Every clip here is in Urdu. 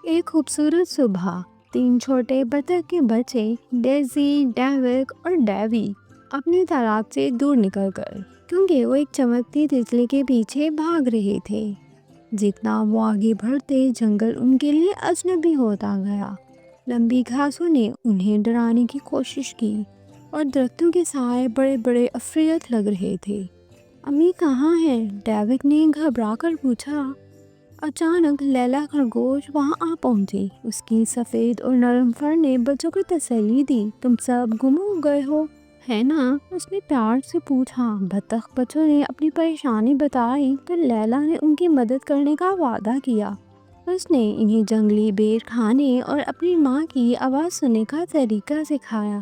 ایک خوبصورت صبح، تین چھوٹے بطخ کے بچے ڈیزی، ڈیوک اور ڈیوی اپنے تالاب سے دور نکل کر، کیونکہ وہ ایک چمکتی تتلی کے پیچھے بھاگ رہے تھے۔ جتنا وہ آگے بڑھتے، جنگل ان کے لیے اجنبی ہوتا گیا۔ لمبی گھاسوں نے انہیں ڈرانے کی کوشش کی اور درختوں کے سائے بڑے بڑے افریت لگ رہے تھے۔ امی کہاں ہیں؟ ڈیوک نے گھبرا کر پوچھا۔ اچانک لیلا خرگوش وہاں آ پہنچی۔ اس کی سفید اور نرم فر نے بچوں کو تسلی دی۔ تم سب گم ہو گئے ہو، ہے نا؟ اس نے پیار سے پوچھا۔ بطخ بچوں نے اپنی پریشانی بتائی تو لیلا نے ان کی مدد کرنے کا وعدہ کیا۔ اس نے انہیں جنگلی بیر کھانے اور اپنی ماں کی آواز سننے کا طریقہ سکھایا۔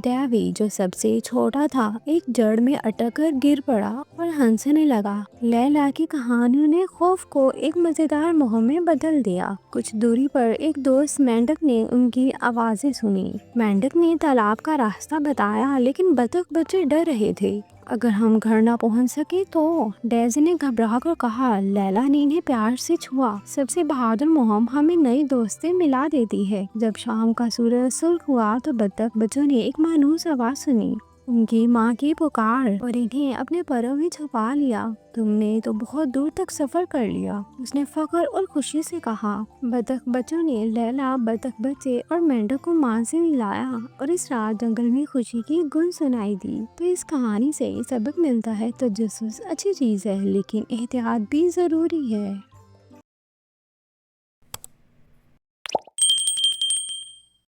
ڈیوی، جو سب سے چھوٹا تھا، ایک جڑ میں اٹک کر گر پڑا اور ہنسنے لگا۔ لیلا کی کہانیوں نے خوف کو ایک مزیدار مہم میں بدل دیا۔ کچھ دوری پر ایک دوست مینڈک نے ان کی آوازیں سنی۔ مینڈک نے تالاب کا راستہ بتایا، لیکن بطخ بچے ڈر رہے تھے۔ اگر ہم گھر نہ پہنچ سکے تو؟ ڈیزی نے گھبرا کر کہا۔ لیلا نے انہیں پیار سے چھوا۔ سب سے بہادر مہم ہمیں نئی دوستیں ملا دیتی ہے۔ جب شام کا سورج سرخ ہوا تو بطخ بچوں نے ایک مانوس آواز سنی، ان کی ماں کی پکار، اور انہیں اپنے پروں میں چھپا لیا۔ تم نے تو بہت دور تک سفر کر لیا، اس نے فخر اور خوشی سے کہا۔ بطخ بچوں نے لیلا، بطخ بچے اور مینڈک کو ماں سے ملایا اور اس رات جنگل میں خوشی کی گونج سنائی دی۔ تو اس کہانی سے سبق ملتا ہے، تجسس اچھی چیز ہے، لیکن احتیاط بھی ضروری ہے۔